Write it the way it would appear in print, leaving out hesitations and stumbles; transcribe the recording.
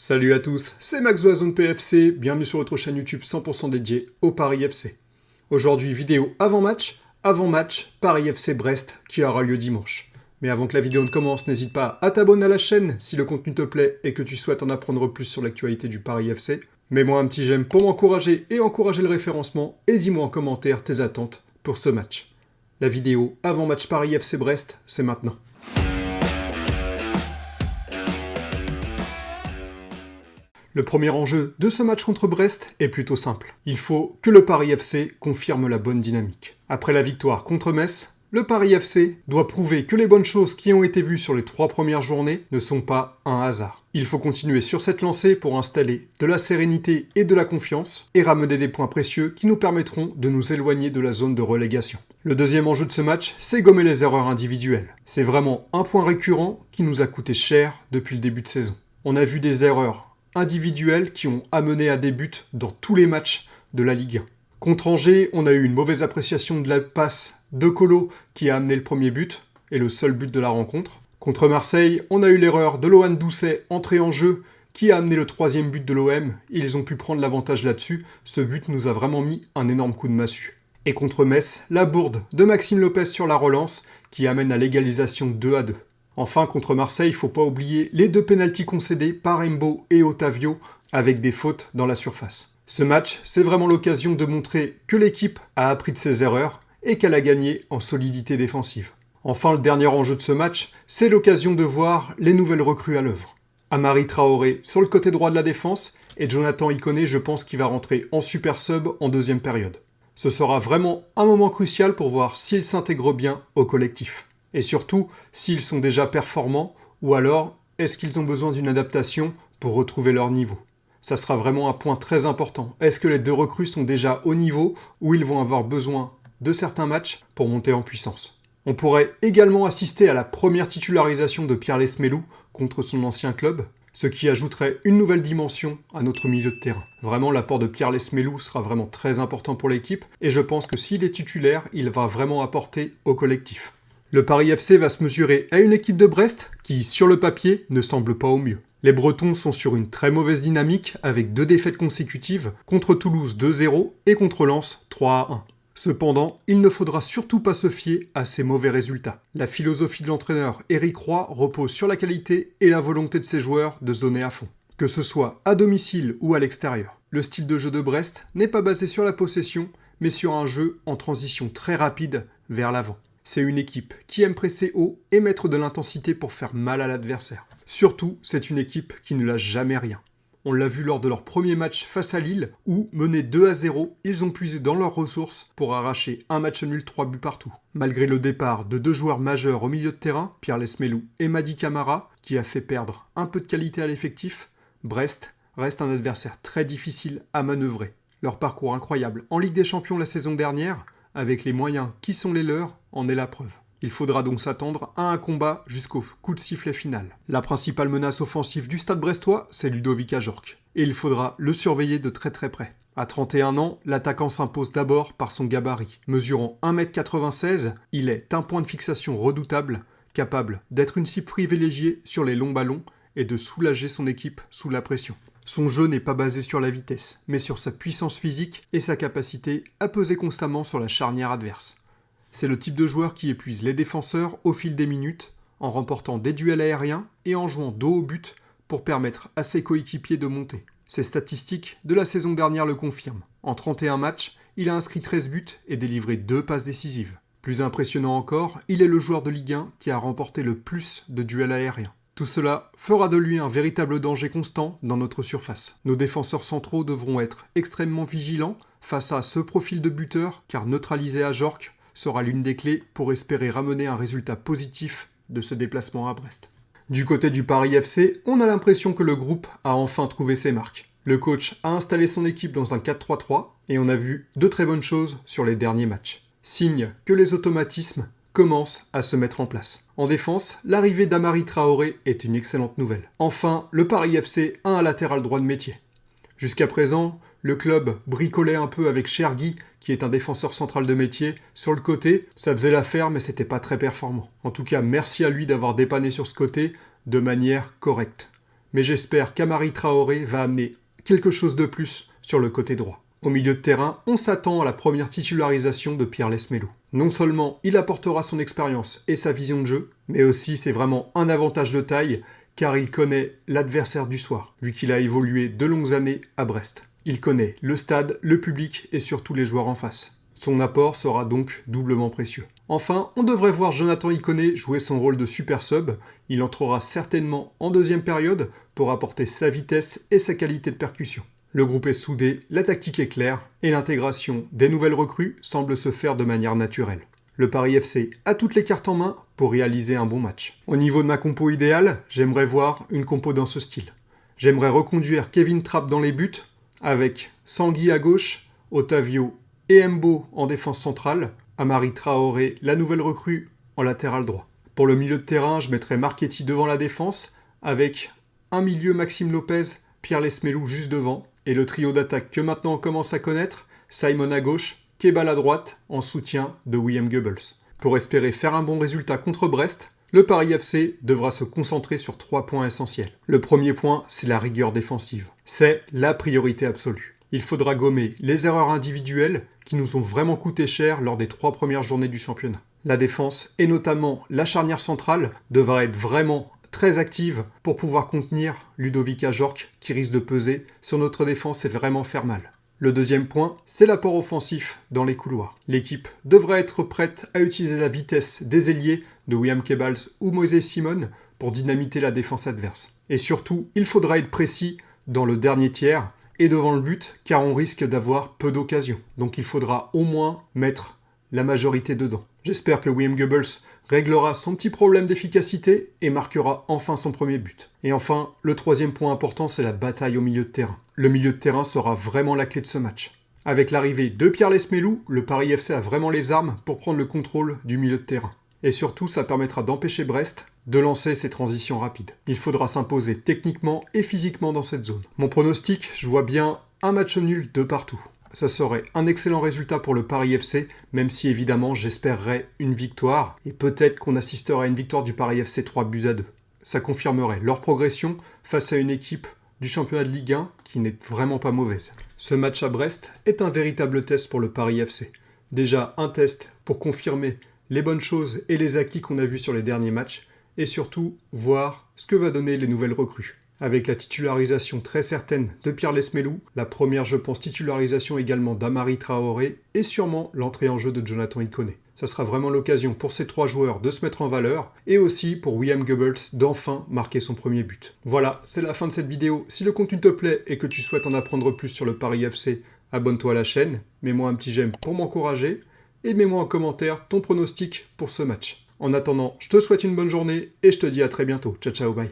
Salut à tous, c'est Max de la Zone PFC, bienvenue sur votre chaîne YouTube 100% dédiée au Paris FC. Aujourd'hui, vidéo avant-match, Paris FC Brest qui aura lieu dimanche. Mais avant que la vidéo ne commence, n'hésite pas à t'abonner à la chaîne si le contenu te plaît et que tu souhaites en apprendre plus sur l'actualité du Paris FC. Mets-moi un petit j'aime pour m'encourager et encourager le référencement et dis-moi en commentaire tes attentes pour ce match. La vidéo avant-match Paris FC Brest, c'est maintenant. Le premier enjeu de ce match contre Brest est plutôt simple. Il faut que le Paris FC confirme la bonne dynamique. Après la victoire contre Metz, le Paris FC doit prouver que les bonnes choses qui ont été vues sur les 3 premières journées ne sont pas un hasard. Il faut continuer sur cette lancée pour installer de la sérénité et de la confiance et ramener des points précieux qui nous permettront de nous éloigner de la zone de relégation. Le deuxième enjeu de ce match, c'est gommer les erreurs individuelles. C'est vraiment un point récurrent qui nous a coûté cher depuis le début de saison. On a vu des erreurs individuels qui ont amené à des buts dans tous les matchs de la Ligue 1. Contre Angers, on a eu une mauvaise appréciation de la passe de Colo qui a amené le premier but et le seul but de la rencontre. Contre Marseille, on a eu l'erreur de Lohan Doucet entré en jeu qui a amené le 3e but de l'OM. Ils ont pu prendre l'avantage là-dessus. Ce but nous a vraiment mis un énorme coup de massue. Et contre Metz, la bourde de Maxime Lopez sur la relance qui amène à l'égalisation 2-2. Enfin, contre Marseille, il ne faut pas oublier les 2 pénaltys concédés par Embo et Otavio avec des fautes dans la surface. Ce match, c'est vraiment l'occasion de montrer que l'équipe a appris de ses erreurs et qu'elle a gagné en solidité défensive. Enfin, le dernier enjeu de ce match, c'est l'occasion de voir les nouvelles recrues à l'œuvre. Amari Traoré sur le côté droit de la défense et Jonathan Ikoné, je pense qu'il va rentrer en super sub en deuxième période. Ce sera vraiment un moment crucial pour voir s'il s'intègre bien au collectif. Et surtout, s'ils sont déjà performants, ou alors, est-ce qu'ils ont besoin d'une adaptation pour retrouver leur niveau ? Ça sera vraiment un point très important. Est-ce que les 2 recrues sont déjà au niveau, ou ils vont avoir besoin de certains matchs pour monter en puissance ? On pourrait également assister à la première titularisation de Pierre Lesmelou contre son ancien club, ce qui ajouterait une nouvelle dimension à notre milieu de terrain. Vraiment, l'apport de Pierre Lesmelou sera vraiment très important pour l'équipe, et je pense que s'il est titulaire, il va vraiment apporter au collectif. Le Paris FC va se mesurer à une équipe de Brest qui, sur le papier, ne semble pas au mieux. Les Bretons sont sur une très mauvaise dynamique avec 2 défaites consécutives, contre Toulouse 2-0 et contre Lens 3-1. Cependant, il ne faudra surtout pas se fier à ces mauvais résultats. La philosophie de l'entraîneur Éric Roy repose sur la qualité et la volonté de ses joueurs de se donner à fond. Que ce soit à domicile ou à l'extérieur. Le style de jeu de Brest n'est pas basé sur la possession, mais sur un jeu en transition très rapide vers l'avant. C'est une équipe qui aime presser haut et mettre de l'intensité pour faire mal à l'adversaire. Surtout, c'est une équipe qui ne lâche jamais rien. On l'a vu lors de leur premier match face à Lille, où, menés 2-0, ils ont puisé dans leurs ressources pour arracher un match nul 3 buts partout. Malgré le départ de 2 joueurs majeurs au milieu de terrain, Pierre Lesmelou et Mady Camara, qui a fait perdre un peu de qualité à l'effectif, Brest reste un adversaire très difficile à manœuvrer. Leur parcours incroyable en Ligue des Champions la saison dernière, avec les moyens qui sont les leurs, en est la preuve. Il faudra donc s'attendre à un combat jusqu'au coup de sifflet final. La principale menace offensive du stade brestois, c'est Ludovic Ajorc. Et il faudra le surveiller de très très près. À 31 ans, l'attaquant s'impose d'abord par son gabarit. Mesurant 1m96, il est un point de fixation redoutable, capable d'être une cible privilégiée sur les longs ballons et de soulager son équipe sous la pression. Son jeu n'est pas basé sur la vitesse, mais sur sa puissance physique et sa capacité à peser constamment sur la charnière adverse. C'est le type de joueur qui épuise les défenseurs au fil des minutes, en remportant des duels aériens et en jouant dos au but pour permettre à ses coéquipiers de monter. Ses statistiques de la saison dernière le confirment. En 31 matchs, il a inscrit 13 buts et délivré 2 passes décisives. Plus impressionnant encore, il est le joueur de Ligue 1 qui a remporté le plus de duels aériens. Tout cela fera de lui un véritable danger constant dans notre surface. Nos défenseurs centraux devront être extrêmement vigilants face à ce profil de buteur, car neutraliser Ajorc sera l'une des clés pour espérer ramener un résultat positif de ce déplacement à Brest. Du côté du Paris FC, on a l'impression que le groupe a enfin trouvé ses marques. Le coach a installé son équipe dans un 4-3-3 et on a vu de très bonnes choses sur les derniers matchs. Signe que les automatismes commencent à se mettre en place. En défense, l'arrivée d'Amari Traoré est une excellente nouvelle. Enfin, le Paris FC a un latéral droit de métier. Jusqu'à présent, le club bricolait un peu avec Chergui, qui est un défenseur central de métier, sur le côté. Ça faisait l'affaire, mais c'était pas très performant. En tout cas, merci à lui d'avoir dépanné sur ce côté de manière correcte. mais j'espère qu'Amari Traoré va amener quelque chose de plus sur le côté droit. Au milieu de terrain, on s'attend à la première titularisation de Pierre Lesmelou. Non seulement il apportera son expérience et sa vision de jeu, mais aussi c'est vraiment un avantage de taille car il connaît l'adversaire du soir, vu qu'il a évolué de longues années à Brest. Il connaît le stade, le public et surtout les joueurs en face. Son apport sera donc doublement précieux. Enfin, on devrait voir Jonathan Ikoné jouer son rôle de super sub. Il entrera certainement en deuxième période pour apporter sa vitesse et sa qualité de percussion. Le groupe est soudé, la tactique est claire et l'intégration des nouvelles recrues semble se faire de manière naturelle. Le Paris FC a toutes les cartes en main pour réaliser un bon match. Au niveau de ma compo idéale, j'aimerais voir une compo dans ce style. J'aimerais reconduire Kevin Trapp dans les buts avec Sangui à gauche, Otavio et Mbo en défense centrale, Amari Traoré, la nouvelle recrue, en latéral droit. Pour le milieu de terrain, je mettrais Marchetti devant la défense avec un milieu Maxime Lopez, Pierre Lesmelou juste devant et le trio d'attaque que maintenant on commence à connaître, Simon à gauche, Kebal à droite, en soutien de William Goebbels. Pour espérer faire un bon résultat contre Brest, le Paris FC devra se concentrer sur 3 points essentiels. Le premier point, c'est la rigueur défensive. C'est la priorité absolue. Il faudra gommer les erreurs individuelles qui nous ont vraiment coûté cher lors des 3 premières journées du championnat. La défense, et notamment la charnière centrale, devra être vraiment très active pour pouvoir contenir Ludovic Ajorc qui risque de peser sur notre défense et vraiment faire mal. Le deuxième point, c'est l'apport offensif dans les couloirs. L'équipe devrait être prête à utiliser la vitesse des ailiers de William Kebals ou Moïse Simon pour dynamiter la défense adverse. Et surtout, il faudra être précis dans le dernier tiers et devant le but car on risque d'avoir peu d'occasions. Donc il faudra au moins mettre la majorité dedans. J'espère que William Goebbels réglera son petit problème d'efficacité et marquera enfin son premier but. Et enfin, le troisième point important, c'est la bataille au milieu de terrain. Le milieu de terrain sera vraiment la clé de ce match. Avec l'arrivée de Pierre Lesmelou, le Paris FC a vraiment les armes pour prendre le contrôle du milieu de terrain. Et surtout, ça permettra d'empêcher Brest de lancer ses transitions rapides. Il faudra s'imposer techniquement et physiquement dans cette zone. Mon pronostic, je vois bien un match nul de partout. Ça serait un excellent résultat pour le Paris FC, même si évidemment j'espérerais une victoire, et peut-être qu'on assistera à une victoire du Paris FC 3-2. Ça confirmerait leur progression face à une équipe du championnat de Ligue 1 qui n'est vraiment pas mauvaise. Ce match à Brest est un véritable test pour le Paris FC. Déjà un test pour confirmer les bonnes choses et les acquis qu'on a vus sur les derniers matchs, et surtout voir ce que va donner les nouvelles recrues. Avec la titularisation très certaine de Pierre Lesmelou, la première, je pense, titularisation également d'Amari Traoré et sûrement l'entrée en jeu de Jonathan Ikoné. Ça sera vraiment l'occasion pour ces 3 joueurs de se mettre en valeur et aussi pour William Goebbels d'enfin marquer son premier but. Voilà, c'est la fin de cette vidéo. Si le contenu te plaît et que tu souhaites en apprendre plus sur le Paris FC, abonne-toi à la chaîne, mets-moi un petit j'aime pour m'encourager et mets-moi en commentaire ton pronostic pour ce match. En attendant, je te souhaite une bonne journée et je te dis à très bientôt. Ciao ciao, bye.